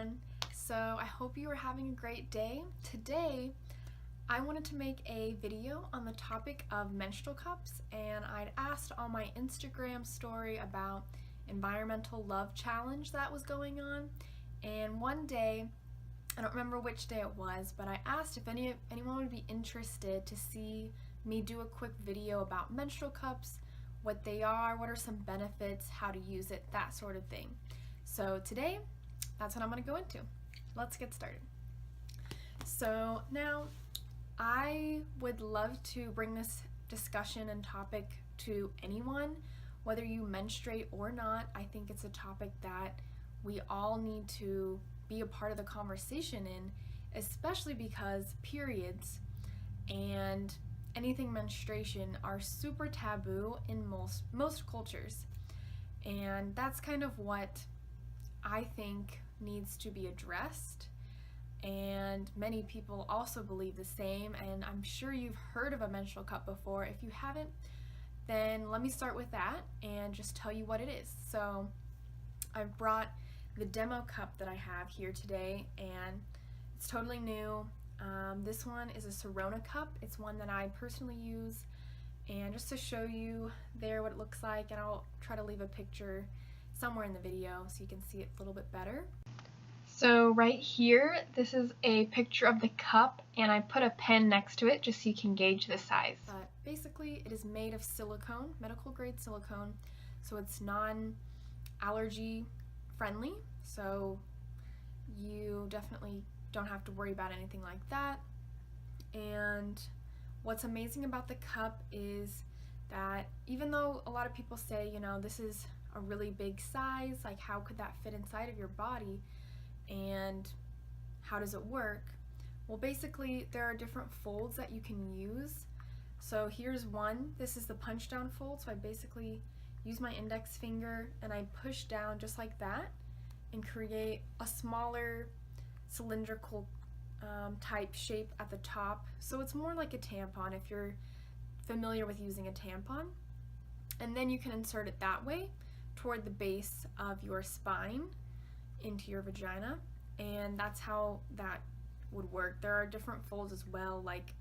everyone. So I hope you are having a great day. Today I wanted to make a video on the topic of menstrual cups, and I'd asked on my Instagram story about environmental love challenge that was going on. And one day, I don't remember which day it was, but I asked if anyone would be interested to see me do a quick video about menstrual cups, what they are, what are some benefits, how to use it, that sort of thing. So today, that's what I'm going to go into. Let's get started. So now, I would love to bring this discussion and topic to anyone, whether you menstruate or not. I think it's a topic that we all need to be a part of the conversation in, especially because periods and anything menstruation are super taboo in most cultures. And that's kind of what I think needs to be addressed. And many people also believe the same, and I'm sure you've heard of a menstrual cup before. If you haven't, then let me start with that and just tell you what it is. So I've brought the demo cup that I have here today, and it's totally new. This one is a Sirona Cup. It's one that I personally use, and just to show you there what it looks like, and I'll try to leave a picture somewhere in the video so you can see it a little bit better. So right here, this is a picture of the cup, and I put a pen next to it just so you can gauge the size. But basically, it is made of silicone, medical grade silicone, so it's non-allergy friendly, so you definitely don't have to worry about anything like that. And what's amazing about the cup is that even though a lot of people say, you know, this is a really big size, like how could that fit inside of your body? And how does it work? Well, basically there are different folds that you can use. So here's one. This is the punch down fold. So I basically use my index finger and I push down just like that and create a smaller cylindrical type shape at the top. So it's more like a tampon if you're familiar with using a tampon. And then you can insert it that way toward the base of your spine into your vagina, and that's how that would work. There are different folds as well, like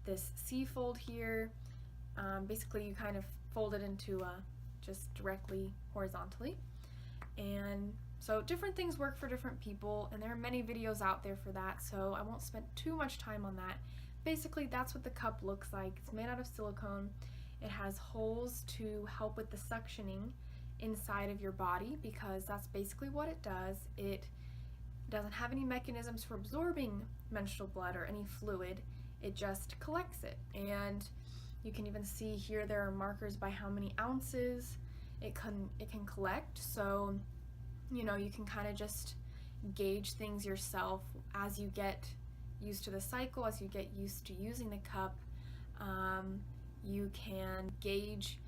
this C fold here. Basically you kind of fold it into just directly horizontally, and so different things work for different people, and there are many videos out there for that, so I won't spend too much time on that. Basically that's what the cup looks like. It's made out of silicone. It has holes to help with the suctioning inside of your body, because that's basically what it does. It doesn't have any mechanisms for absorbing menstrual blood or any fluid. It just collects it, and you can even see here there are markers by how many ounces it can collect. So you know, you can kind of just gauge things yourself as you get used to the cycle, as you get used to using the cup. You can gauge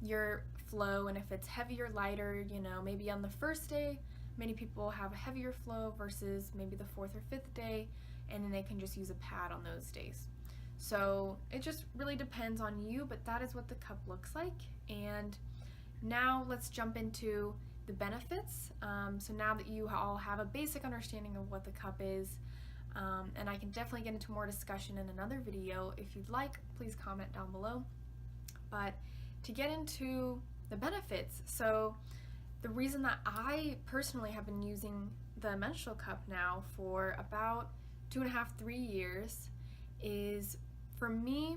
your flow, and if it's heavier, lighter, you know, maybe on the first day many people have a heavier flow versus maybe the 4th or 5th day, and then they can just use a pad on those days. So it just really depends on you, but that is what the cup looks like. And now let's jump into the benefits. So now that you all have a basic understanding of what the cup is, and I can definitely get into more discussion in another video. If you'd like, please comment down below. But to get into the benefits, so the reason that I personally have been using the menstrual cup now for about 2.5, 3 years is, for me,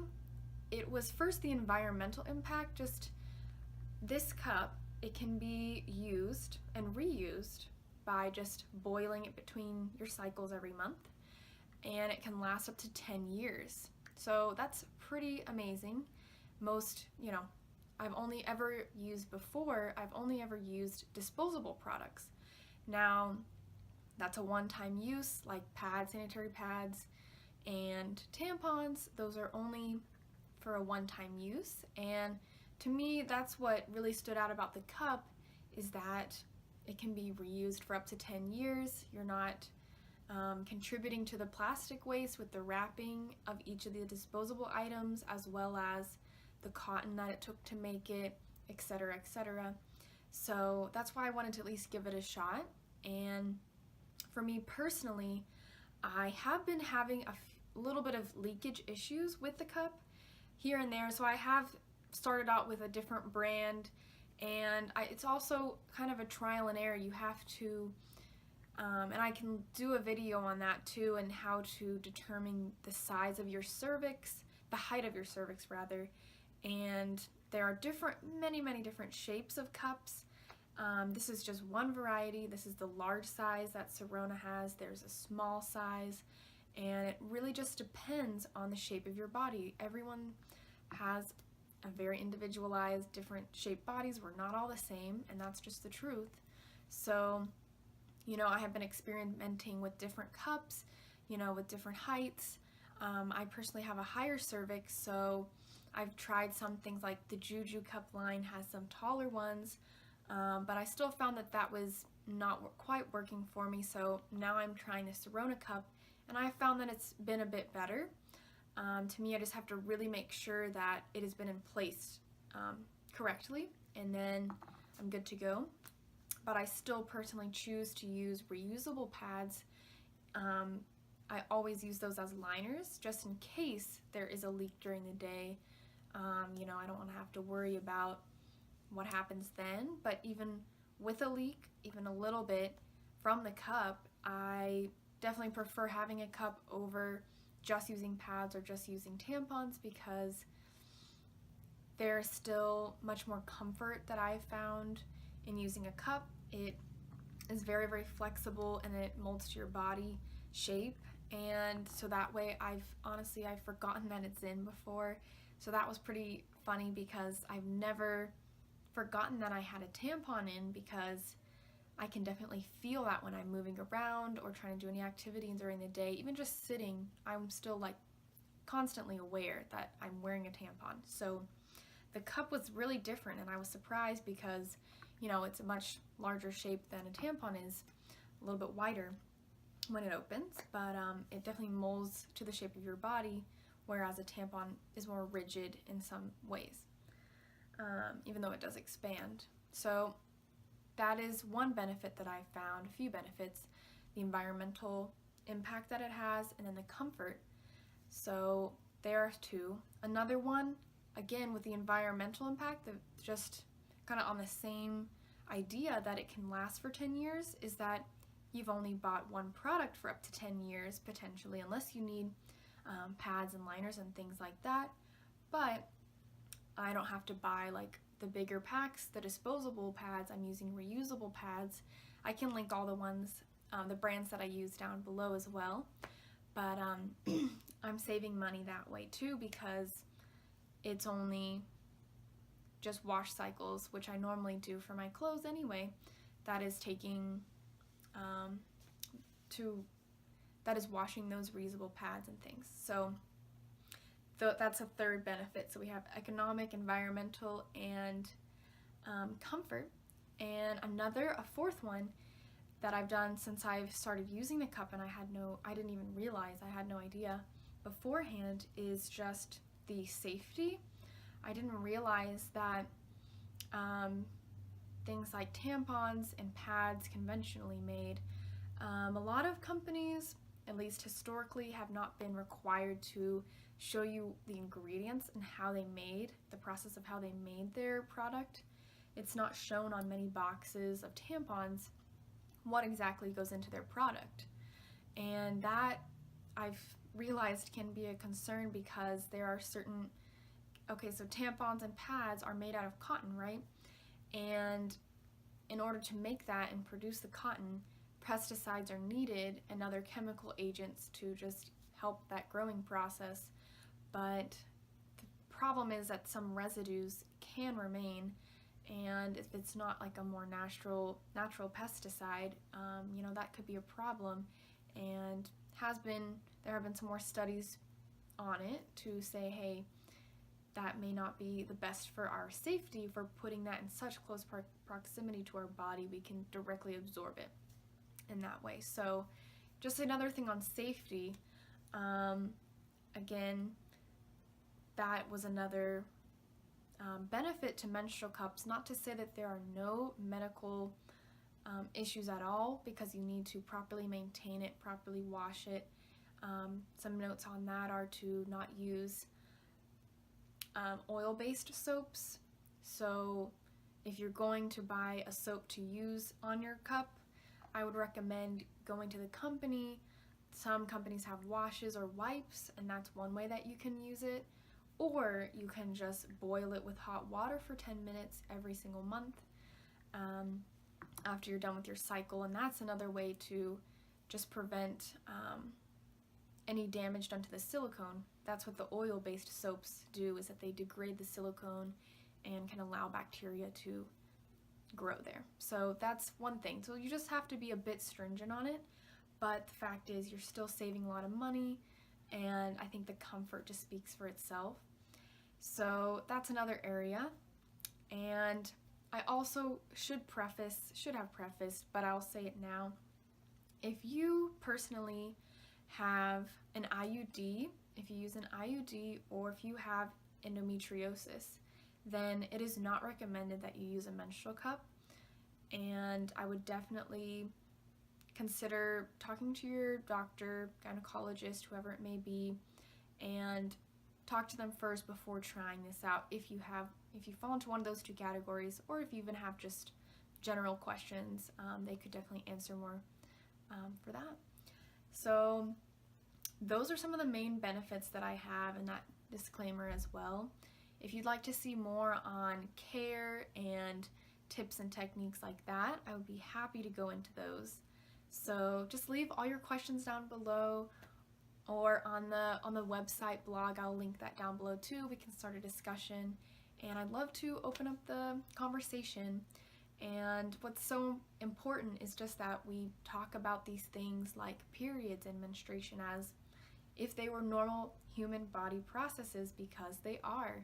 it was first the environmental impact. Just this cup, it can be used and reused by just boiling it between your cycles every month, and it can last up to 10 years. So that's pretty amazing. Most, you know, I've only ever used disposable products. Now, that's a one-time use, like pads, sanitary pads, and tampons. Those are only for a one-time use. And to me, that's what really stood out about the cup, is that it can be reused for up to 10 years. You're not contributing to the plastic waste with the wrapping of each of the disposable items, as well as the cotton that it took to make it, etc., etc. So that's why I wanted to at least give it a shot. And For me personally, I have been having a little bit of leakage issues with the cup here and there, so I have started out with a different brand, and it's also kind of a trial and error. You have to, and I can do a video on that too, and how to determine the size of your cervix, the height of your cervix rather, and there are many different shapes of cups. This is just one variety. This is the large size that Sirona has. There's a small size, and it really just depends on the shape of your body. Everyone has a very individualized, different shaped bodies. We're not all the same, and that's just the truth. So, I have been experimenting with different cups, with different heights. I personally have a higher cervix, so I've tried some things like the Juju Cup line has some taller ones, but I still found that was not quite working for me, so now I'm trying the Sirona Cup, and I found that it's been a bit better. To me, I just have to really make sure that it has been in place correctly, and then I'm good to go. But I still personally choose to use reusable pads. I always use those as liners, just in case there is a leak during the day. I don't want to have to worry about what happens then, but even with a leak, even a little bit from the cup, I definitely prefer having a cup over just using pads or just using tampons, because there's still much more comfort that I've found in using a cup. It is very flexible, and it molds to your body shape, and so that way I've forgotten that it's in before. So that was pretty funny, because I've never forgotten that I had a tampon in, because I can definitely feel that when I'm moving around or trying to do any activity during the day. Even just sitting, I'm still constantly aware that I'm wearing a tampon. So the cup was really different, and I was surprised because, it's a much larger shape than a tampon is, a little bit wider when it opens, but it definitely molds to the shape of your body, whereas a tampon is more rigid in some ways, even though it does expand. So that is one benefit that I've found, a few benefits: the environmental impact that it has, and then the comfort. So there are two. Another one, again with the environmental impact, just kind of on the same idea that it can last for 10 years, is that you've only bought one product for up to 10 years potentially, unless you need pads and liners and things like that. But I don't have to buy the bigger packs, the disposable pads. I'm using reusable pads. I can link all the ones, the brands that I use down below as well. But I'm saving money that way too, because it's only just wash cycles, which I normally do for my clothes anyway. That is taking that is washing those reusable pads and things. So that's a third benefit. So we have economic, environmental, and comfort. And a fourth one that I've done since I've started using the cup, and I didn't even realize, I had no idea beforehand, is just the safety. I didn't realize that things like tampons and pads, conventionally made, a lot of companies, at least historically, have not been required to show you the ingredients and the process of how they made their product. It's not shown on many boxes of tampons what exactly goes into their product. And that, I've realized, can be a concern, because there are so tampons and pads are made out of cotton, right? And in order to make that and produce the cotton, pesticides are needed and other chemical agents to just help that growing process. But the problem is that some residues can remain, and if it's not a more natural pesticide, that could be a problem. And there have been some more studies on it to say, hey, that may not be the best for our safety. For putting that in such close proximity to our body, we can directly absorb it in that way. So just another thing on safety. Again, that was another benefit to menstrual cups. Not to say that there are no medical issues at all, because you need to properly maintain it, properly wash it. Some notes on that are to not use oil-based soaps. So if you're going to buy a soap to use on your cup, I would recommend going to the company. Some companies have washes or wipes, and that's one way that you can use it. Or you can just boil it with hot water for 10 minutes every single month after you're done with your cycle, and that's another way to just prevent any damage done to the silicone. That's what the oil-based soaps do, is that they degrade the silicone and can allow bacteria to grow there. So that's one thing. So you just have to be a bit stringent on it, but the fact is you're still saving a lot of money, and I think the comfort just speaks for itself. So that's another area. And I also should have prefaced, but I'll say it now. If you personally have an IUD, if you use an IUD, or if you have endometriosis, then it is not recommended that you use a menstrual cup. And I would definitely consider talking to your doctor, gynecologist, whoever it may be, and talk to them first before trying this out. If you fall into one of those two categories, or if you even have just general questions, they could definitely answer more for that. So those are some of the main benefits that I have in that disclaimer as well. If you'd like to see more on care and tips and techniques like that, I would be happy to go into those. So just leave all your questions down below, or on the website blog. I'll link that down below too. We can start a discussion, and I'd love to open up the conversation. And what's so important is just that we talk about these things like periods and menstruation as if they were normal human body processes, because they are.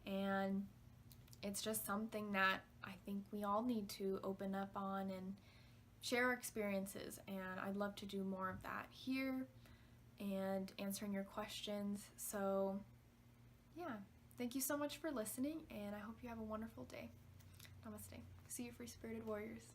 And it's just something that I think we all need to open up on and share our experiences, and I'd love to do more of that here and answering your questions. So yeah, thank you so much for listening, and I hope you have a wonderful day. Namaste. See you, free spirited warriors.